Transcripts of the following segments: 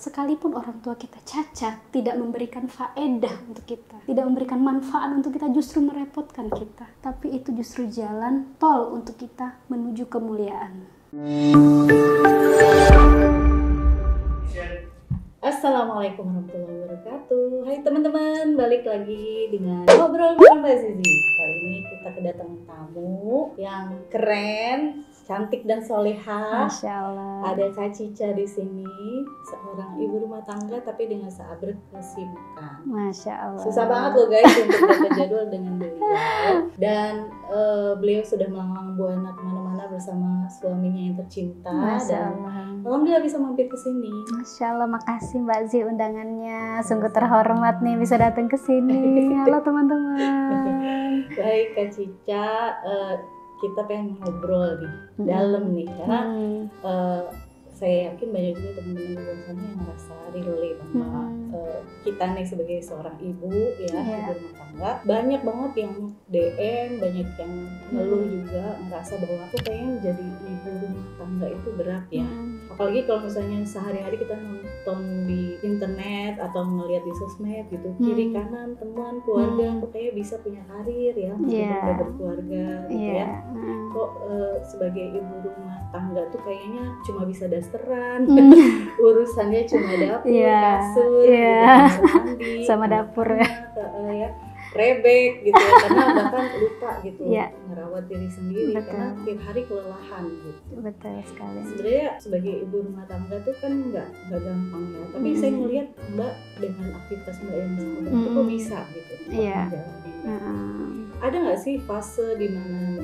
Sekalipun orang tua kita cacat, tidak memberikan faedah untuk kita, tidak memberikan manfaat untuk kita, justru merepotkan kita. Tapi itu justru jalan tol untuk kita menuju kemuliaan. Assalamualaikum warahmatullahi wabarakatuh. Hai teman-teman, balik lagi dengan Ngobrol bareng Mbak Zizi. Kali ini kita kedatangan tamu yang keren, cantik dan soleha. Masya Allah. Ada Kak Cica di sini, seorang ibu rumah tangga tapi dengan seabrek kesibukan. Masya Allah. Susah banget loh guys untuk dapat jadwal dengan beliau. Dan beliau sudah melanglang buana kemana-mana bersama suaminya yang tercinta. Masya Dan Allah. alhamdulillah bisa mampir ke sini. Masya Allah, makasih Mbak Zi undangannya. Sungguh terhormat nih bisa datang ke sini. Halo teman-teman. Baik Kak Cica, kita pengen ngobrol nih, dalam nih, karena saya yakin banyak juga teman-teman di luar sana yang merasa relate sama kita nih sebagai seorang ibu ya, ibu rumah tangga. Banyak banget yang DM, banyak yang ngeluh juga, ngerasa bahwa aku pengen jadi ibu rumah tangga itu berat ya. Apalagi kalau misalnya sehari-hari kita nonton di internet atau ngelihat di sosmed gitu, kiri kanan teman keluarga kok kayaknya bisa punya karir ya, meskipun udah berkeluarga gitu ya. Kok sebagai ibu rumah tangga tuh kayaknya cuma bisa dasteran, urusannya cuma dapur, kasur, mandi, sama dapur ya, rebek gitu ya, karena bahkan lupa gitu merawat diri sendiri. Betul. Karena tiap hari kelelahan gitu. Betul sekali. Sebenarnya sebagai ibu rumah tangga tuh kan nggak gampang ya, tapi saya ngelihat Mbak dengan aktivitas Mbak yang sama itu kok bisa gitu menjalani. Ada nggak sih fase di mana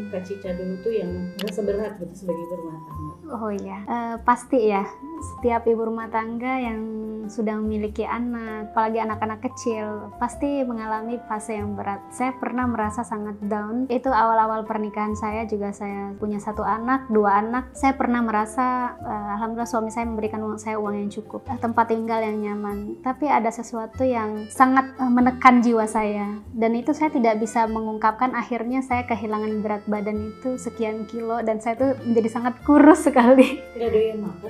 Kak Cica dulu tuh yang merasa berat gitu sebagai ibu rumah tangga? Oh iya, pasti ya. Setiap ibu rumah tangga yang sudah memiliki anak, apalagi anak-anak kecil, pasti mengalami fase yang berat. Saya pernah merasa sangat down. Itu awal-awal pernikahan saya juga, saya punya 1 anak, 2 anak. Saya pernah merasa, alhamdulillah suami saya memberikan saya uang yang cukup, tempat tinggal yang nyaman. Tapi ada sesuatu yang sangat menekan jiwa saya. Dan itu saya tidak bisa mengungkapkan, akhirnya saya kehilangan berat badan itu sekian kilo. Dan saya tuh menjadi sangat kurus sekali. Nggak doyan makan?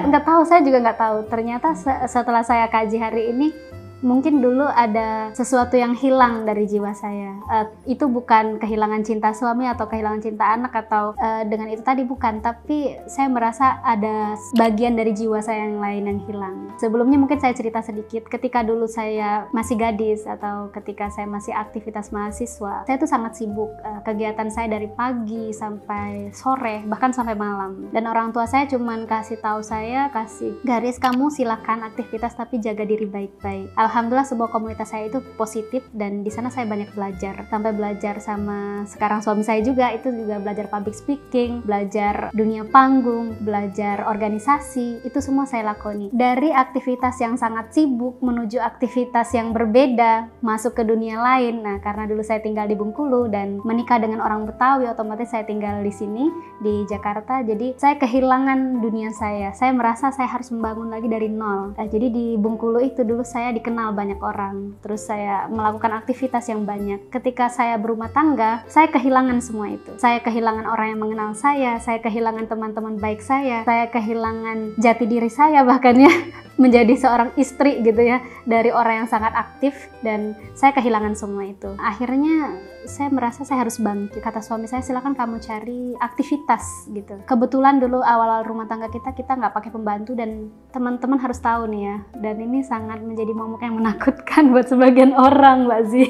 Nggak tahu, saya juga nggak tahu. Ternyata setelah saya kaji hari ini, mungkin dulu ada sesuatu yang hilang dari jiwa saya. Itu bukan kehilangan cinta suami atau kehilangan cinta anak atau dengan itu tadi, bukan. Tapi saya merasa ada bagian dari jiwa saya yang lain yang hilang. Sebelumnya mungkin saya cerita sedikit. Ketika dulu saya masih gadis atau ketika saya masih aktivitas mahasiswa, saya tuh sangat sibuk. Kegiatan saya dari pagi sampai sore, bahkan sampai malam. Dan orang tua saya cuman kasih tahu saya, kasih garis, kamu silakan aktivitas tapi jaga diri baik-baik. Alhamdulillah sebuah komunitas saya itu positif dan di sana saya banyak belajar. Sampai belajar sama sekarang suami saya juga, itu juga belajar public speaking, belajar dunia panggung, belajar organisasi, itu semua saya lakoni. Dari aktivitas yang sangat sibuk menuju aktivitas yang berbeda, masuk ke dunia lain. Nah, karena dulu saya tinggal di Bengkulu dan menikah dengan orang Betawi, otomatis saya tinggal di sini di Jakarta. Jadi saya kehilangan dunia saya. Saya merasa saya harus membangun lagi dari nol. Jadi di Bengkulu itu dulu saya dikenal banyak orang, terus saya melakukan aktivitas yang banyak. Ketika saya berumah tangga, saya kehilangan semua itu. Saya kehilangan orang yang mengenal saya kehilangan teman-teman baik saya kehilangan jati diri saya, bahkan ya menjadi seorang istri gitu ya, dari orang yang sangat aktif, dan saya kehilangan semua itu. Akhirnya saya merasa saya harus bangkit. Kata suami saya, silakan kamu cari aktivitas gitu. Kebetulan dulu awal-awal rumah tangga kita nggak pakai pembantu, dan teman-teman harus tahu nih ya, dan ini sangat menjadi momok yang menakutkan buat sebagian orang, Mbak Zi.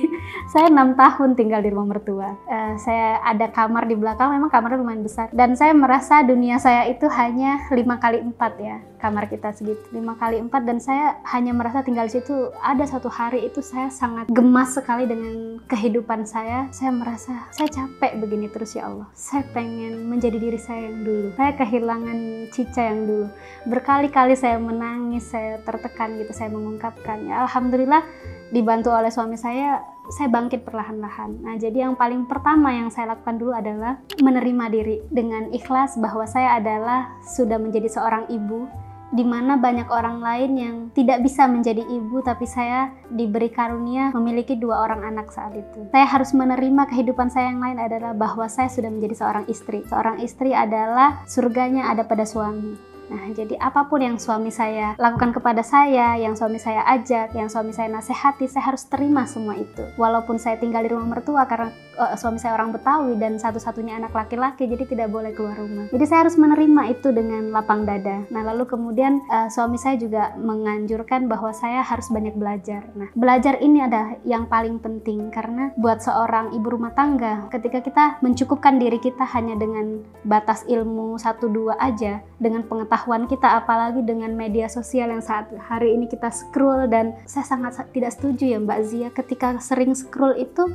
Saya 6 tahun tinggal di rumah mertua. Saya ada kamar di belakang, memang kamarnya lumayan besar, dan saya merasa dunia saya itu hanya 5x4 ya, kamar kita segitu 5x4, dan saya hanya merasa tinggal di situ. Ada satu hari itu saya sangat gemas sekali dengan kehidupan saya. Saya merasa saya capek begini terus, ya Allah. Saya pengen menjadi diri saya yang dulu. Saya kehilangan Cica yang dulu. Berkali-kali saya menangis, saya tertekan gitu, saya mengungkapkan. Ya, alhamdulillah dibantu oleh suami saya bangkit perlahan-lahan. Nah, jadi yang paling pertama yang saya lakukan dulu adalah menerima diri dengan ikhlas bahwa saya adalah sudah menjadi seorang ibu, di mana banyak orang lain yang tidak bisa menjadi ibu, tapi saya diberi karunia memiliki 2 orang anak saat itu. Saya harus menerima kehidupan saya yang lain adalah bahwa saya sudah menjadi seorang istri. Seorang istri adalah surganya ada pada suami. Nah, jadi apapun yang suami saya lakukan kepada saya, yang suami saya ajak, yang suami saya nasihati, saya harus terima semua itu. Walaupun saya tinggal di rumah mertua karena suami saya orang Betawi dan satu-satunya anak laki-laki, jadi tidak boleh keluar rumah. Jadi saya harus menerima itu dengan lapang dada. Nah, lalu kemudian suami saya juga menganjurkan bahwa saya harus banyak belajar. Nah, belajar ini adalah yang paling penting karena buat seorang ibu rumah tangga, ketika kita mencukupkan diri kita hanya dengan batas ilmu 1-2 aja, dengan pengetahuan kita, apalagi dengan media sosial yang saat hari ini kita scroll, dan saya sangat tidak setuju ya Mbak Zia, ketika sering scroll itu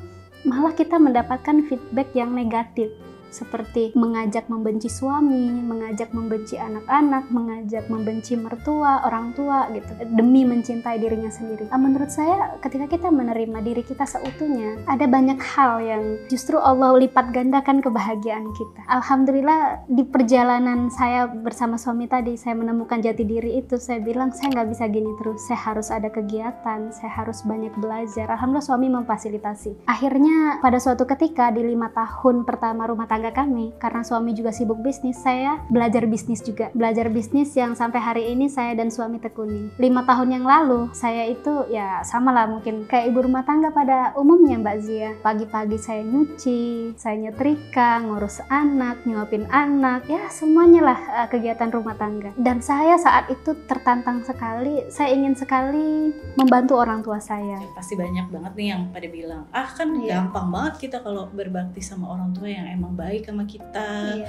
malah kita mendapatkan feedback yang negatif, seperti mengajak membenci suami, mengajak membenci anak-anak, mengajak membenci mertua, orang tua gitu, demi mencintai dirinya sendiri. Menurut saya ketika kita menerima diri kita seutuhnya, ada banyak hal yang justru Allah lipat gandakan kebahagiaan kita. Alhamdulillah di perjalanan saya bersama suami tadi, saya menemukan jati diri itu. Saya bilang saya nggak bisa gini terus, saya harus ada kegiatan, saya harus banyak belajar. Alhamdulillah suami memfasilitasi. Akhirnya pada suatu ketika di 5 tahun pertama rumah tangga kami, karena suami juga sibuk bisnis, saya belajar bisnis juga. Belajar bisnis yang sampai hari ini saya dan suami tekuni. 5 tahun yang lalu, saya itu ya sama lah mungkin kayak ibu rumah tangga pada umumnya Mbak Zia. Pagi-pagi saya nyuci, saya nyetrika, ngurus anak, nyuapin anak, ya semuanya lah kegiatan rumah tangga. Dan saya saat itu tertantang sekali, saya ingin sekali membantu orang tua saya. Ya, pasti banyak banget nih yang pada bilang, kan gampang banget kita kalau berbakti sama orang tua yang emang baik sama kita,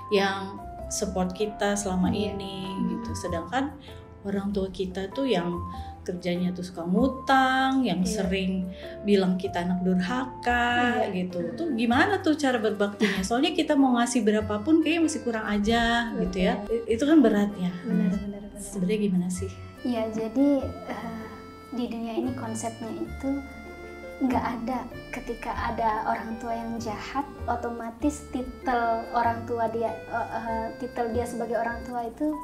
yang support kita selama ini gitu. Sedangkan orang tua kita tuh yang kerjanya tuh suka ngutang, yang sering bilang kita anak durhaka gitu. Tuh gimana tuh cara berbaktinya? Soalnya kita mau ngasih berapapun kayaknya masih kurang aja gitu ya. Itu kan berat ya. Benar. Sebenarnya gimana sih? Ya, jadi di dunia ini konsepnya itu nggak ada ketika ada orang tua yang jahat, otomatis titel orang tua dia, titel dia sebagai orang tua itu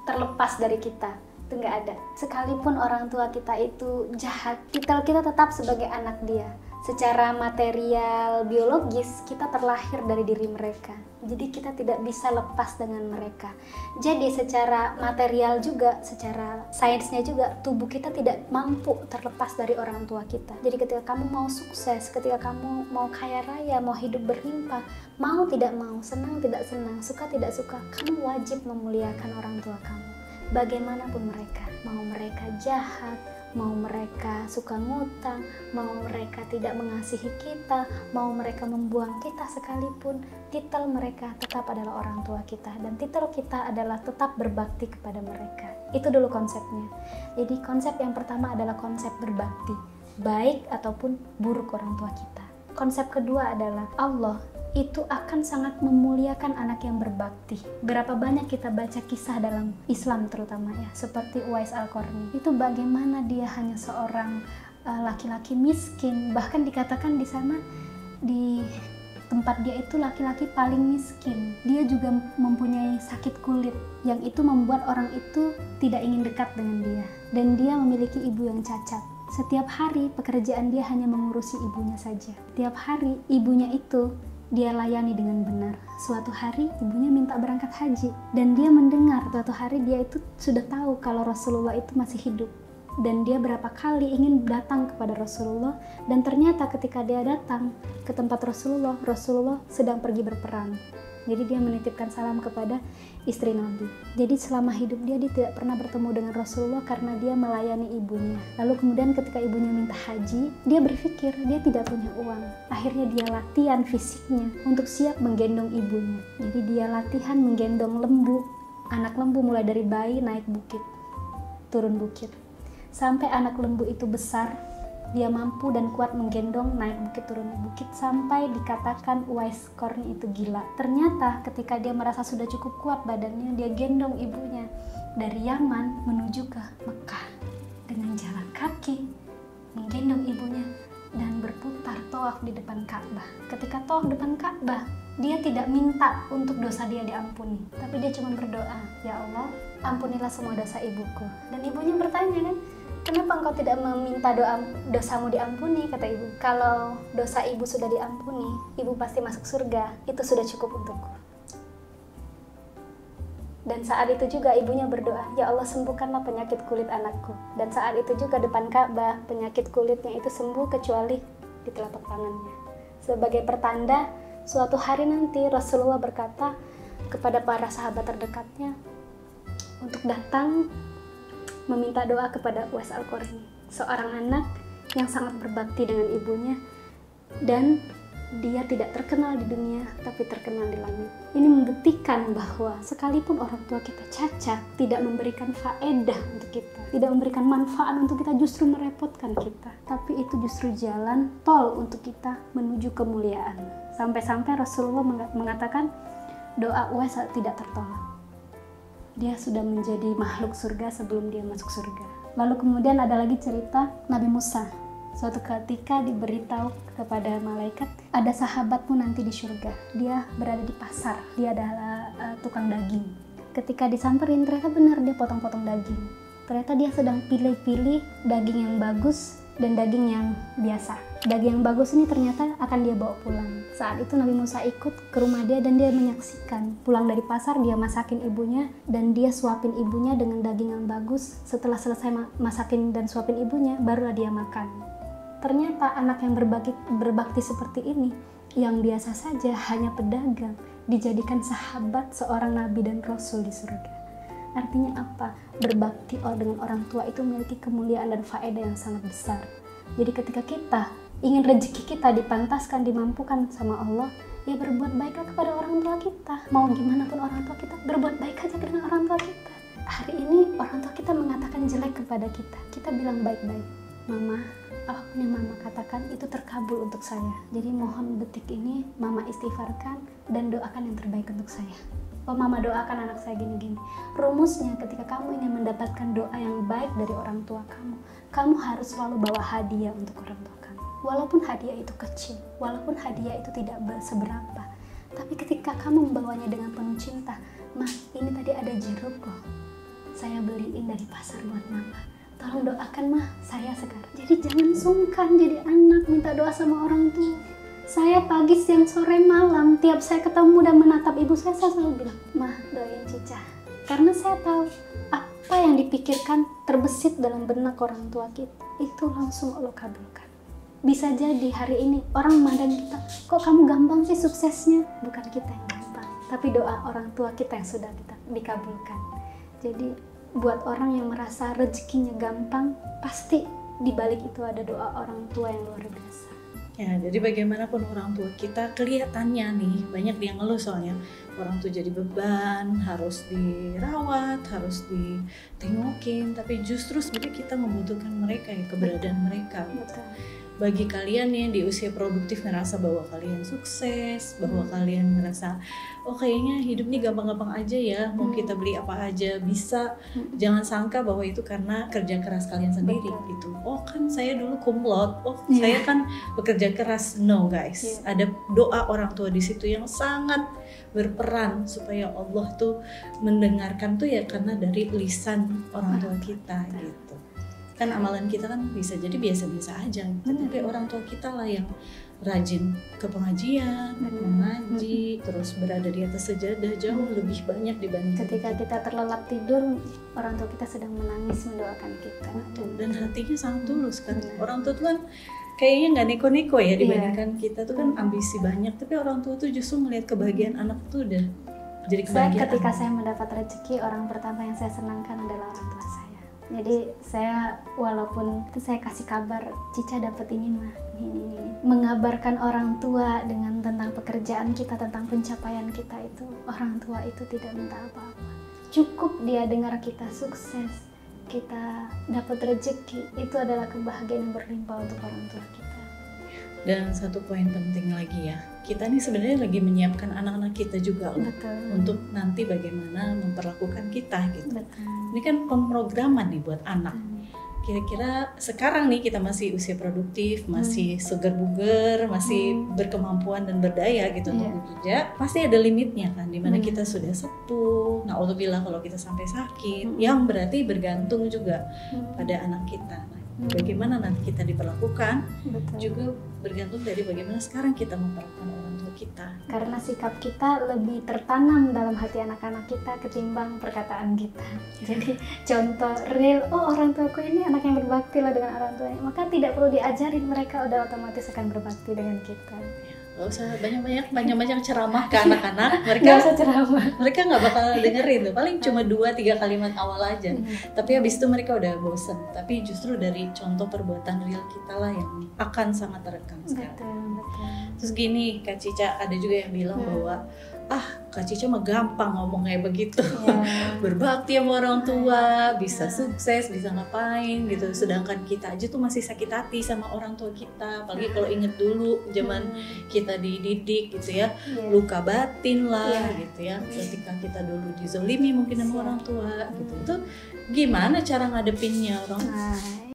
terlepas dari kita. Itu nggak ada. Sekalipun orang tua kita itu jahat, titel kita tetap sebagai anak dia. Secara material, biologis, kita terlahir dari diri mereka. Jadi kita tidak bisa lepas dengan mereka. Jadi secara material juga, secara sainsnya juga, tubuh kita tidak mampu terlepas dari orang tua kita. Jadi ketika kamu mau sukses, ketika kamu mau kaya raya, mau hidup berlimpah, mau tidak mau, senang tidak senang, suka tidak suka, kamu wajib memuliakan orang tua kamu. Bagaimanapun mereka, mau mereka jahat, mau mereka suka ngutang, mau mereka tidak mengasihi kita, mau mereka membuang kita sekalipun, titel mereka tetap adalah orang tua kita, dan titel kita adalah tetap berbakti kepada mereka. Itu dulu konsepnya. Jadi konsep yang pertama adalah konsep berbakti, baik ataupun buruk orang tua kita. Konsep kedua adalah Allah itu akan sangat memuliakan anak yang berbakti. Berapa banyak kita baca kisah dalam Islam terutama ya, seperti Uwais Al-Qarni. Itu bagaimana dia hanya seorang laki-laki miskin, bahkan dikatakan di sana di tempat dia itu laki-laki paling miskin. Dia juga mempunyai sakit kulit yang itu membuat orang itu tidak ingin dekat dengan dia. Dan dia memiliki ibu yang cacat. Setiap hari pekerjaan dia hanya mengurusi ibunya saja. Setiap hari ibunya itu dia layani dengan benar. Suatu hari ibunya minta berangkat haji, dan dia mendengar suatu hari dia itu sudah tahu kalau Rasulullah itu masih hidup, dan dia berapa kali ingin datang kepada Rasulullah, dan ternyata ketika dia datang ke tempat Rasulullah, Rasulullah sedang pergi berperang. Jadi dia menitipkan salam kepada istri Nabi. Jadi selama hidup dia tidak pernah bertemu dengan Rasulullah karena dia melayani ibunya. Lalu kemudian ketika ibunya minta haji, dia berpikir dia tidak punya uang. Akhirnya dia latihan fisiknya untuk siap menggendong ibunya. Jadi dia latihan menggendong lembu, anak lembu mulai dari bayi naik bukit, turun bukit. Sampai anak lembu itu besar, dia mampu dan kuat menggendong naik bukit turun bukit sampai dikatakan Uwais Qarni itu gila. Ternyata ketika dia merasa sudah cukup kuat badannya, dia gendong ibunya dari Yaman menuju ke Mekah dengan jalan kaki, menggendong ibunya dan berputar tawaf di depan Ka'bah. Ketika tawaf depan Ka'bah, dia tidak minta untuk dosa dia diampuni, tapi dia cuma berdoa, ya Allah, ampunilah semua dosa ibuku. Dan ibunya bertanya kan, kenapa engkau tidak meminta dosamu diampuni? Kata ibu, kalau dosa ibu sudah diampuni, ibu pasti masuk surga, itu sudah cukup untukku. Dan saat itu juga ibunya berdoa, ya Allah sembuhkanlah penyakit kulit anakku. Dan saat itu juga depan Ka'bah penyakit kulitnya itu sembuh kecuali di telapak tangannya. Sebagai pertanda suatu hari nanti Rasulullah berkata kepada para sahabat terdekatnya untuk datang meminta doa kepada Uwais Al-Qarni, seorang anak yang sangat berbakti dengan ibunya dan dia tidak terkenal di dunia tapi terkenal di langit. Ini membuktikan bahwa sekalipun orang tua kita cacat, tidak memberikan faedah untuk kita, tidak memberikan manfaat untuk kita, justru merepotkan kita, tapi itu justru jalan tol untuk kita menuju kemuliaan. Sampai-sampai Rasulullah mengatakan doa Uwais tidak tertolak. Dia sudah menjadi makhluk surga sebelum dia masuk surga. Lalu kemudian ada lagi cerita Nabi Musa. Suatu ketika diberitahu kepada malaikat, ada sahabatmu nanti di surga. Dia berada di pasar, dia adalah tukang daging. Ketika disamperin, ternyata benar dia potong-potong daging. Ternyata dia sedang pilih-pilih daging yang bagus dan daging yang biasa. Daging yang bagus ini ternyata akan dia bawa pulang. Saat itu Nabi Musa ikut ke rumah dia dan dia menyaksikan. Pulang dari pasar dia masakin ibunya dan dia suapin ibunya dengan daging yang bagus. Setelah selesai masakin dan suapin ibunya, barulah dia makan. Ternyata anak yang berbakti seperti ini, yang biasa saja hanya pedagang, dijadikan sahabat seorang nabi dan rasul di surga. Artinya apa? Berbakti dengan orang tua itu memiliki kemuliaan dan faedah yang sangat besar. Jadi ketika kita ingin rezeki kita dipantaskan, dimampukan sama Allah, ya berbuat baiklah kepada orang tua kita. Mau gimana pun orang tua kita, berbuat baik aja dengan orang tua kita. Hari ini orang tua kita mengatakan jelek kepada kita, kita bilang baik-baik. Mama, apapun yang mama katakan itu terkabul untuk saya. Jadi mohon detik ini mama istighfarkan dan doakan yang terbaik untuk saya. Oh mama doakan anak saya gini-gini. Rumusnya ketika kamu ingin mendapatkan doa yang baik dari orang tua kamu, kamu harus selalu bawa hadiah untuk orang tua kamu. Walaupun hadiah itu kecil, walaupun hadiah itu tidak seberapa, tapi ketika kamu membawanya dengan penuh cinta, Ma, ini tadi ada jeruk loh, saya beliin dari pasar buat mama. Tolong doakan mah saya sekarang. Jadi jangan sungkan jadi anak minta doa sama orang tua. Saya pagi, siang, sore, malam tiap saya ketemu dan menatap ibu saya selalu bilang, Mah doain Cica. Karena saya tahu apa yang dipikirkan terbesit dalam benak orang tua kita itu langsung Allah kabulkan. Bisa jadi hari ini orang memandang kita, kok kamu gampang sih suksesnya? Bukan kita yang gampang, tapi doa orang tua kita yang sudah dikabulkan. Jadi buat orang yang merasa rezekinya gampang, pasti di balik itu ada doa orang tua yang luar biasa. Ya, jadi bagaimanapun orang tua kita kelihatannya nih, banyak yang ngeluh soalnya orang tua jadi beban, harus dirawat, harus ditengokin, tapi justru sebenarnya kita membutuhkan mereka ya, keberadaan mereka. Betul. Bagi kalian yang di usia produktif ngerasa bahwa kalian sukses, bahwa kalian ngerasa oh kayaknya hidup ini gampang-gampang aja ya, mau kita beli apa aja bisa, jangan sangka bahwa itu karena kerja keras kalian sendiri. Gitu. Oh kan saya dulu kumlot, saya kan bekerja keras. No guys, ada doa orang tua di situ yang sangat berperan supaya Allah tuh mendengarkan tuh ya karena dari lisan orang tua kita gitu. Kan amalan kita kan bisa jadi biasa-biasa aja, tapi orang tua kita lah yang rajin ke pengajian, mengaji, terus berada di atas sejadah jauh lebih banyak dibanding ketika kita terlelap tidur, orang tua kita sedang menangis mendoakan kita. Dan hatinya sangat tulus kan. Orang tua tuh kan kayaknya nggak neko-neko ya dibandingkan kita tuh kan ambisi banyak, tapi orang tua tuh justru melihat kebahagiaan anak tuh udah jadi kebahagiaan. Ketika saya mendapat rezeki, orang pertama yang saya senangkan adalah orang tua saya. Jadi saya walaupun itu saya kasih kabar Cica dapat ini mah ini. Mengabarkan orang tua dengan tentang pekerjaan kita, tentang pencapaian kita itu, orang tua itu tidak minta apa-apa. Cukup dia dengar kita sukses, kita dapat rezeki, itu adalah kebahagiaan yang berlimpah untuk orang tua kita. Dan satu poin penting lagi ya, kita nih sebenarnya lagi menyiapkan anak-anak kita juga loh. Untuk nanti bagaimana memperlakukan kita gitu. Betul. Ini kan pemrograman nih buat anak. Kira-kira sekarang nih kita masih usia produktif, masih segar bugar, masih berkemampuan dan berdaya gitu untuk bekerja. Pasti ada limitnya kan, dimana kita sudah sepuh. Nah, alhamdulillah kalau kita sampai sakit, yang berarti bergantung juga pada anak kita. Bagaimana nanti kita diperlakukan, juga bergantung dari bagaimana sekarang kita memperlakukan orang tua kita. Karena sikap kita lebih tertanam dalam hati anak-anak kita ketimbang perkataan kita. Jadi contoh real, oh orang tuaku ini anak yang berbakti lah dengan orang tuanya, maka tidak perlu diajarin, mereka udah otomatis akan berbakti dengan kita. Gak usah banyak-banyak ceramah ke anak-anak, mereka Gak usah ceramah, mereka nggak bakal dengerin tuh, paling cuma 2-3 kalimat awal aja. Tapi habis itu mereka udah bosen. Tapi justru dari contoh perbuatan real kita lah yang akan sangat terekam sekarang. betul. Terus gini, Kak Cica ada juga yang bilang bahwa Kak Cica mah gampang ngomong kayak begitu, berbakti sama orang tua, bisa sukses, bisa ngapain gitu. Sedangkan kita aja tuh masih sakit hati sama orang tua kita, apalagi kalau inget dulu zaman kita dididik gitu ya, luka batin lah gitu ya. Ketika kita dulu dizolimi mungkin sama orang tua gitu, itu gimana cara ngadepinnya orang?